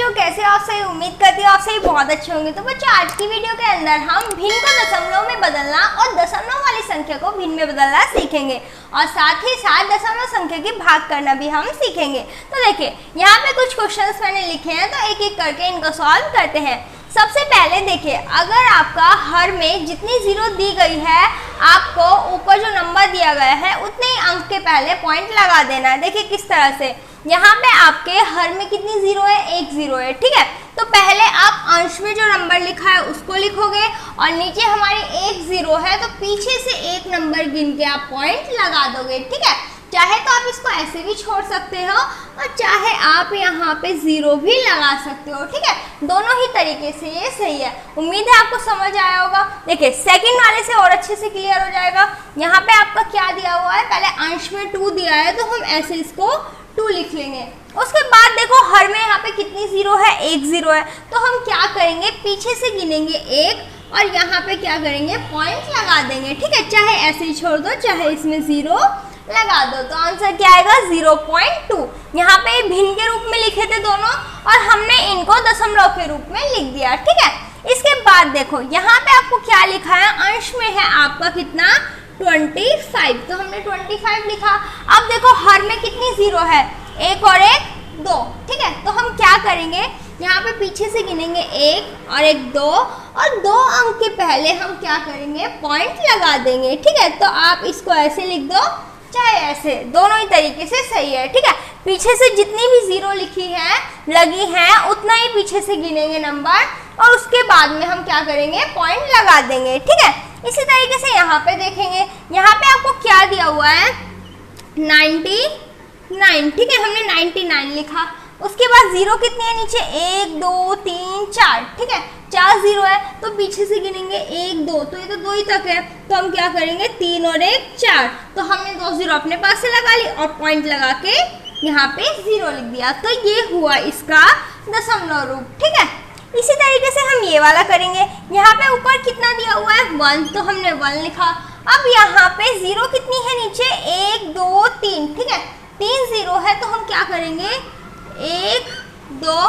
बच्चों, कैसे हो आप सही? उम्मीद करती हूँ आप सही बहुत अच्छे होंगे। तो बच्चों, आज की वीडियो के अंदर हम भिन्न को दशमलव में बदलना और दशमलव वाली संख्या को भिन्न में बदलना सीखेंगे और साथ ही साथ दशमलव संख्या के भाग करना भी हम सीखेंगे। तो देखिए, यहाँ पे कुछ क्वेश्चंस मैंने लिखे हैं, तो एक एक करके इनको सॉल्व करते हैं। सबसे पहले देखिए, अगर आपका हर में जितनी जीरो दी गई है, आपको ऊपर जो नंबर दिया गया है उतने ही अंक के पहले पॉइंट लगा देना है। देखिए किस तरह से, यहाँ पे आपके हर में कितनी जीरो है? एक जीरो है, ठीक है। तो पहले आप अंश में जो नंबर लिखा है उसको लिखोगे और नीचे हमारी एक जीरो है, तो पीछे से एक नंबर गिन के आप पॉइंट लगा दोगे, ठीक है। चाहे तो आप इसको ऐसे भी छोड़ सकते हो और चाहे आप यहाँ पे जीरो भी लगा सकते हो, ठीक है। दोनों ही तरीके से ये सही है। उम्मीद है आपको समझ आया होगा। देखिए, सेकंड वाले से और अच्छे से क्लियर हो जाएगा। यहाँ पे आपका क्या दिया हुआ है? पहले अंश में 2 दिया है, तो हम ऐसे इसको 2 लिख लेंगे। उसके बाद देखो, हर में यहाँ पे कितनी जीरो है? एक जीरो है, तो हम क्या करेंगे? पीछे से गिनेंगे 1 और यहाँ पे क्या करेंगे? पॉइंट लगा देंगे, ठीक है। चाहे ऐसे ही छोड़ दो, चाहे इसमें जीरो लगा दो, तो आंसर क्या आएगा? 0.2। यहाँ पे भिन्न के रूप में लिखे थे दोनों और हमने इनको दशमलव के रूप में लिख दिया, ठीक है। इसके बाद देखो, यहाँ पे आपको क्या लिखा है? अंश में है आपका कितना? 25, तो हमने 25 लिखा। अब देखो, हर में कितनी जीरो है? एक और एक 2, ठीक है। तो हम क्या करेंगे? यहाँ पे पीछे से गिनेंगे 1 और एक 2 और 2 अंक के पहले हम क्या करेंगे? पॉइंट लगा देंगे, ठीक है। तो आप इसको ऐसे लिख दो, चाहे ऐसे, दोनों ही तरीके से सही है, ठीक है। पीछे से जितनी भी जीरो लिखी है, लगी है, उतना ही पीछे से गिनेंगे नंबर और उसके बाद में हम क्या करेंगे? पॉइंट लगा देंगे, ठीक है। इसी तरीके से यहाँ पे देखेंगे, यहाँ पे आपको क्या दिया हुआ है? 99, ठीक है। हमने 99 लिखा। उसके बाद जीरो कितनी है नीचे? 1 2 3 4, ठीक है। 4 जीरो है, तो पीछे से गिनेंगे 1 2, तो ये तो 2 ही तक है, तो हम क्या करेंगे? 3 और 1 4, तो हमने 2 जीरो अपने पास से लगा ली और पॉइंट लगा के यहाँ पे जीरो लिख दिया। तो ये हुआ इसका दशमलव रूप, ठीक है। इसी तरीके से हम ये वाला करेंगे। यहाँ पे ऊपर कितना दिया हुआ है? 1, तो हमने 1 लिखा। अब यहाँ पे जीरो कितनी है नीचे? 1 2 3, ठीक है। 3 जीरो है, तो हम क्या करेंगे? 1 2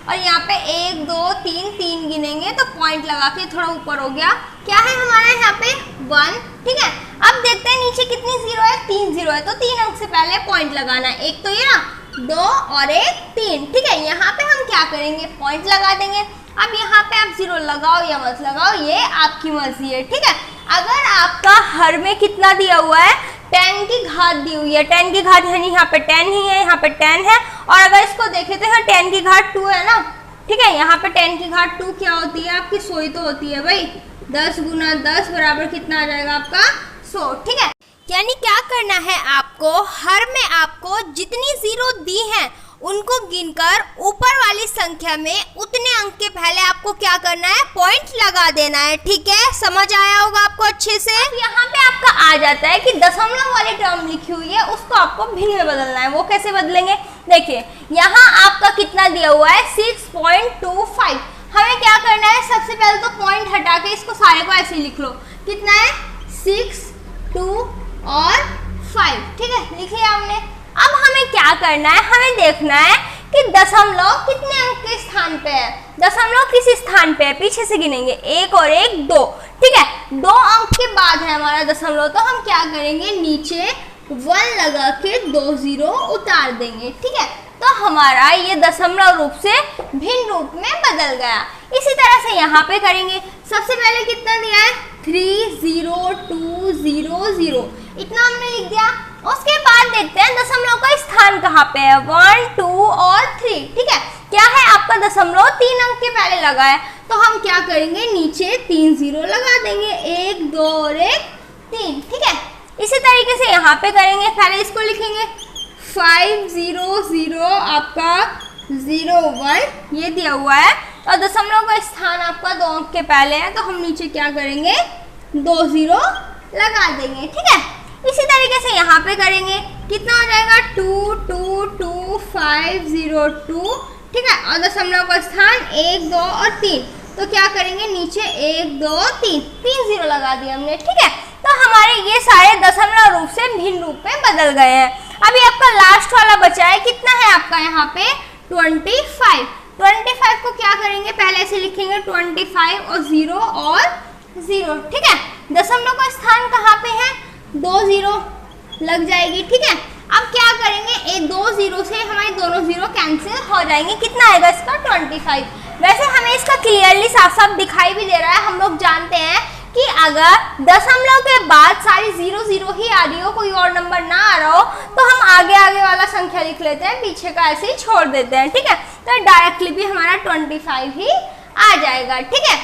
और यहाँ पे 1 2 3 गिनेंगे, तो पॉइंट लगा के थोड़ा ऊपर हो गया। क्या है हमारा यहाँ पे? 1, ठीक है। अब देखते हैं नीचे कितनी जीरो है? 3 जीरो है, तो 3 अंक से पहले पॉइंट लगाना है। एक तो ये ना, 2 और एक 3, ठीक है। यहाँ पे हम क्या करेंगे? पॉइंट लगा देंगे। अब यहाँ पे आप जीरो लगाओ या मत लगाओ, ये आपकी मर्जी है, ठीक है। अगर आपका हर में कितना दिया हुआ है? 10 की घात दी हुई है। 10 की घात यानी यहाँ पे 10 ही है, यहाँ पे 10 है। और अगर इसको देखें तो यहाँ 10 की घात 2 है ना, ठीक है। यहाँ पे 10 की घात 2 क्या होती है? आपकी 100 ही तो होती है भाई। 10 गुना 10 बराबर कितना आ जाएगा आपका? 100, ठीक है। यानी क्या करना है आपको? हर में आपको जितनी जीरो दी है उनको गिनकर ऊपर वाली संख्या में उतने अंक के पहले आपको क्या करना है? पॉइंट लगा देना है, ठीक है। समझ आया होगा आपको अच्छे से। यहाँ पे आपका आ जाता है कि दशमलव वाली टर्म लिखी हुई है, उसको आपको भिन्न में बदलना है। वो कैसे बदलेंगे? देखिए, यहाँ आपका कितना दिया हुआ है? 6.25। हमें क्या करना है? सबसे पहले तो पॉइंट हटा के इसको सारे को ऐसे लिख लो। कितना है? 6 2 और 5, ठीक है। लिख लिया हमने। अब हमें क्या करना है? हमें देखना है कि दशमलव कितने अंक के स्थान पे है। दशमलव किस स्थान पे है? पीछे से गिनेंगे 1 और 1 2, ठीक है। 2 अंक के बाद है हमारा दशमलव, तो हम क्या करेंगे? नीचे 1 लगा के 2 जीरो उतार देंगे, ठीक है। तो हमारा ये दशमलव रूप से भिन्न रूप में बदल गया। इसी तरह से यहाँ पे करेंगे। सबसे पहले कितना दिया है? 3 0 2 0 0, इतना हमने लिख दिया। उसके बाद देखते हैं दशमलव का स्थान कहाँ पे है? 1 2 और 3, ठीक है। क्या है आपका दशमलव? 3 अंक के पहले लगा है, तो हम क्या करेंगे? नीचे 3 जीरो लगा देंगे। 1 2 और 1 3, ठीक है। इसी तरीके से यहाँ पे करेंगे। पहले इसको लिखेंगे 5 0 0, आपका 0 1 ये दिया हुआ है और दशमलव का स्थान आपका 2 अंक के पहले है, तो हम नीचे क्या करेंगे? 2 जीरो लगा देंगे, ठीक है। इसी तरीके से यहाँ पे करेंगे। कितना हो जाएगा? 2 2 2 5 0 2, ठीक है। और दशमलव का स्थान 1 2 और 3, तो क्या करेंगे? नीचे 1 2 3 जीरो लगा दिया हमने, ठीक है। तो हमारे ये सारे दशमलव रूप से भिन्न रूप में बदल गए हैं। अभी आपका लास्ट वाला बचा है। कितना है आपका यहाँ पे? 25। 25 को क्या करेंगे, पहले से लिखेंगे 25 और 0 और 0, ठीक है। दशमलव का स्थान कहाँ पे है, 2 0 लग जाएगी, ठीक है। अब क्या करेंगे, ये 2 0 से हमारे दोनों 0 कैंसिल हो जाएंगे, कितना आएगा इसका 25। वैसे हमें इसका क्लियरली साफ साफ दिखाई भी दे रहा है। हम लोग जानते हैं कि अगर दशमलव के बाद सारी 0 0 ही आ रही हो, कोई और नंबर ना आ रहा हो, तो हम आगे आगे वाला संख्या लिख लेते हैं, पीछे का ऐसे ही छोड़ देते हैं, ठीक है। तो डायरेक्टली भी हमारा 25 ही आ जाएगा, ठीक है।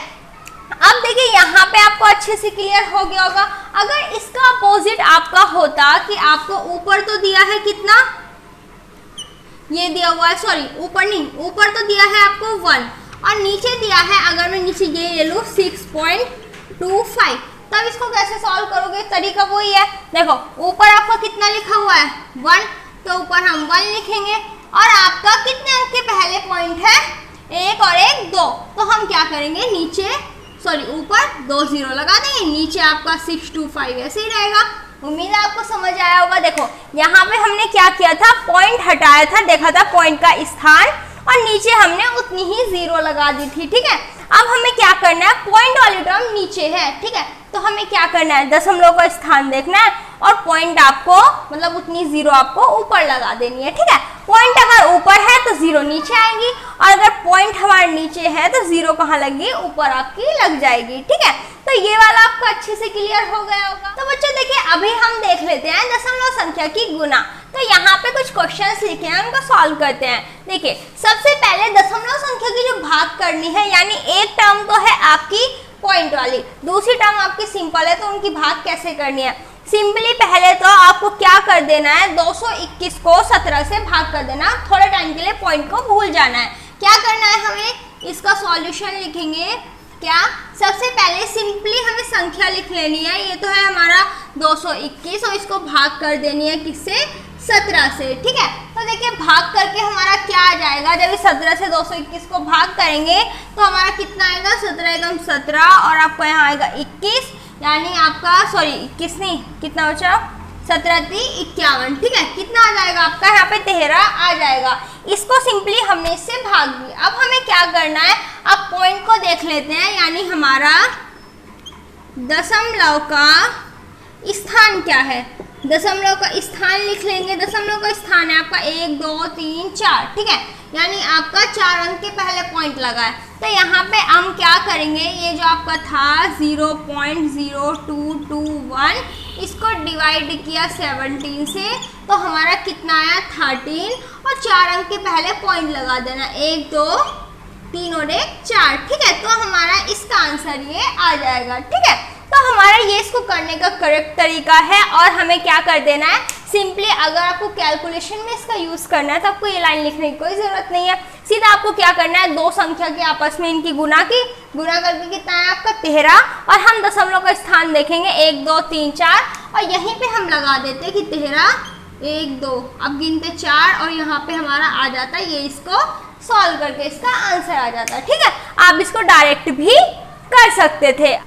अब देखिए यहाँ पे आपको अच्छे से क्लियर हो गया होगा। अगर इसका अपोजिट आपका होता कि आपको ऊपर तो दिया है कितना, ये दिया हुआ है, सॉरी ऊपर नहीं, ऊपर तो दिया है आपको 1 और नीचे दिया है, अगर मैं नीचे ये ले लूँ 6.25, तब इसको कैसे सॉल्व करोगे, तरीका वही है। देखो ऊपर आपका कितना लिखा हुआ है 1, तो ऊपर हम 1 लिखेंगे और आपका कितने अंक के पहले पॉइंट है, 1 और 1 2, तो हम क्या करेंगे, नीचे सॉरी ऊपर 2 0 लगा देंगे, नीचे आपका 625 ऐसे ही रहेगा। उम्मीद है आपको समझ आया होगा। देखो यहाँ पे हमने क्या किया था, पॉइंट हटाया था, देखा था पॉइंट का स्थान और नीचे हमने उतनी ही 0 लगा दी थी, ठीक है। अब हमें क्या करना है, पॉइंट वाली टर्म नीचे है, ठीक है, तो हमें क्या करना है, दशमलव का स्थान देखना है और पॉइंट आपको मतलब उतनी 0 आपको ऊपर लगा देनी है, ठीक है। पॉइंट अगर ऊपर है तो 0 नीचे आएंगी और अगर पॉइंट हमारे नीचे है तो 0 कहाँ लगेगी, ऊपर आपकी लग जाएगी, ठीक है। तो ये वाला आपको अच्छे से क्लियर हो गया होगा। तो बच्चों देखिए अभी हम देख लेते हैं दशमलव संख्या की गुना। तो यहाँ पे कुछ क्वेश्चंस लिखे हैं, उनको सॉल्व करते हैं। देखिए सबसे पहले दशमलव संख्या की जो भाग करनी है, यानी एक टर्म तो है आपकी पॉइंट वाली, दूसरी टर्म आपकी सिंपल है, तो उनकी भाग कैसे करनी है। सिंपली पहले तो आपको क्या कर देना है, 221 को 17 से भाग कर देना, थोड़े टाइम के लिए पॉइंट को भूल जाना है। क्या करना है, हमें इसका सॉल्यूशन लिखेंगे। क्या, सबसे पहले सिंपली हमें संख्या लिख लेनी है, ये तो है हमारा 221 और इसको भाग कर देनी है किससे, 17 से, ठीक है। तो देखिए भाग करके हमारा क्या आ जाएगा, जब इस 17 से 221 को भाग करेंगे तो हमारा कितना आएगा, 17 एकम 17 और आपको यहाँ आएगा 21, यानी आपका सॉरी 21 नहीं, कितना बचा, 17 3 51, ठीक है। कितना आ जाएगा आपका, यहाँ पे 13 आ जाएगा। इसको सिंपली हमने इससे भाग दिया। अब हमें क्या करना है, अब पॉइंट को देख लेते हैं, यानी हमारा दशमलव का स्थान क्या है, दशमलव का स्थान लिख लेंगे। दशमलव का स्थान है आपका 1 2 3 4, ठीक है, यानी आपका 4 अंक के पहले पॉइंट लगा है। तो यहाँ पे हम क्या करेंगे, ये जो आपका था 0.0221, इसको डिवाइड किया 17 से, तो हमारा कितना आया 13 और 4 अंक के पहले पॉइंट लगा देना, 1 2 3 और 1 4, ठीक है। तो हमारा इसका आंसर ये आ जाएगा, ठीक है। तो हमारा ये इसको करने का करेक्ट तरीका है और हमें क्या कर देना है, सिंपली अगर आपको कैलकुलेशन में इसका यूज़ करना है तो आपको ये लाइन लिखने की कोई ज़रूरत नहीं है, सीधा आपको क्या करना है, दो संख्या के आपस में इनकी गुना करके कितना है आपका 13 और हम दशमलव का स्थान देखेंगे 1 2 3 4 और यहीं पे हम लगा देते हैं कि 13 1 2, अब गिनते 4 और यहाँ पे हमारा आ जाता है, ये इसको सॉल्व करके इसका आंसर आ जाता है, ठीक है। आप इसको डायरेक्ट भी कर सकते थे।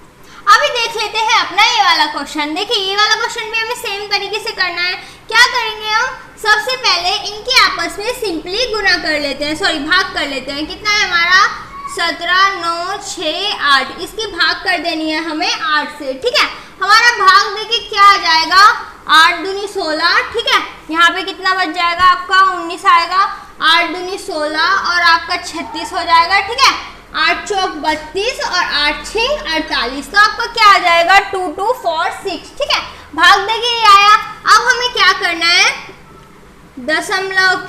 अभी देख लेते हैं अपना ये वाला क्वेश्चन। देखिए ये वाला क्वेश्चन भी हमें सेम तरीके से करना है। क्या करेंगे हम, सबसे पहले इनके आपस में सिंपली गुना कर लेते हैं, सॉरी भाग कर लेते हैं। कितना है हमारा 17 9 6 8, इसकी भाग कर देनी है हमें 8 से, ठीक है। हमारा भाग देखिए क्या आ जाएगा, 8 दूनी 16, ठीक है। यहाँ पे कितना बच जाएगा आपका 19 आएगा, 8 दूनी 16 और आपका 36 हो जाएगा, ठीक है। 8 चौक 32 और 8 6 48, तो आपका क्या आ जाएगा 2 2 4 6, ठीक है। भाग देखिए ये आया। अब हमें क्या करना है, दशमलव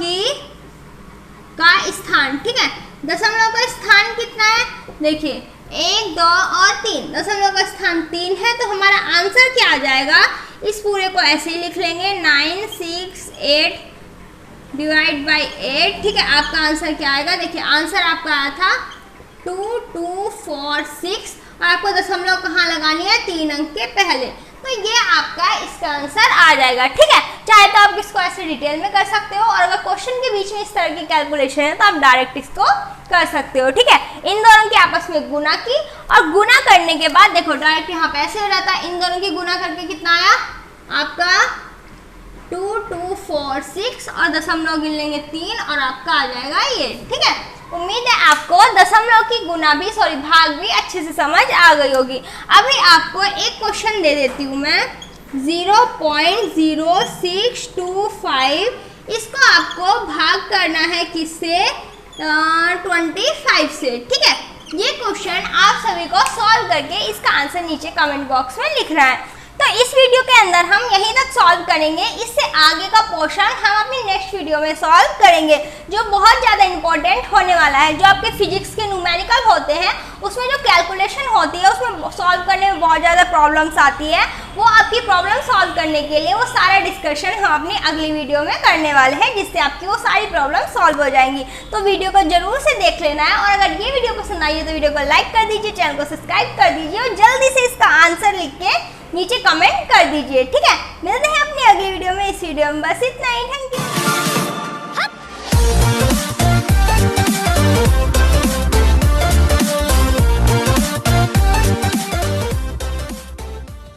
का स्थान, ठीक है। दशमलव का स्थान कितना है, देखिए 1 2 और 3, दशमलव का स्थान 3 है, तो हमारा आंसर क्या आ जाएगा, इस पूरे को ऐसे ही लिख लेंगे 9 6 8 डिवाइड बाई 8, ठीक है। आपका आंसर क्या आएगा, देखिए आंसर आपका आया था 2 2 4 6 और आपको दशमलव कहाँ लगानी है, 3 अंक के पहले, तो ये आपका इसका आंसर आ जाएगा, ठीक है। चाहे तो आप इसको ऐसे डिटेल में कर सकते हो और अगर क्वेश्चन के बीच में इस तरह की कैलकुलेशन है तो आप डायरेक्ट इसको कर सकते हो, ठीक है। इन दोनों के आपस में गुना की और गुना करने के बाद देखो डायरेक्ट यहाँ पे ऐसे हो जाता है, इन दोनों की गुना करके कितना आया आपका 2 2 4 6 और दशमलव गिन लेंगे 3 और आपका आ जाएगा ये, ठीक है। उम्मीद उम्मीद है आपको दशमलव की गुना भी भाग भी अच्छे से समझ आ गई होगी। अभी आपको एक क्वेश्चन दे देती हूँ मैं, 0.0625, इसको आपको भाग करना है किससे, 25 से। ठीक है, ये क्वेश्चन आप सभी को सॉल्व करके इसका आंसर नीचे कमेंट बॉक्स में लिखना है। तो इस वीडियो के अंदर हम यहीं तक सॉल्व करेंगे, इससे आगे का पोर्शन हम अपनी नेक्स्ट वीडियो में सॉल्व करेंगे, जो बहुत ज़्यादा इंपॉर्टेंट होने वाला है। जो आपके फिजिक्स के न्यूमेरिकल होते हैं उसमें जो कैलकुलेशन होती है उसमें सॉल्व करने में बहुत ज़्यादा प्रॉब्लम्स आती है, वो आपकी प्रॉब्लम सॉल्व करने के लिए वो सारा डिस्कशन हम अपनी अगली वीडियो में करने वाले हैं, जिससे आपकी वो सारी प्रॉब्लम सॉल्व हो जाएंगी। तो वीडियो को जरूर से देख लेना है, और अगर ये वीडियो पसंद आई है तो वीडियो को लाइक कर दीजिए, चैनल को सब्सक्राइब कर दीजिए और जल्दी से इसका आंसर लिख के नीचे कमेंट कर दीजिए। ठीक है, मिलते हैं अपनी अगली वीडियो में। इस वीडियो में बस इतना ही। Thank you.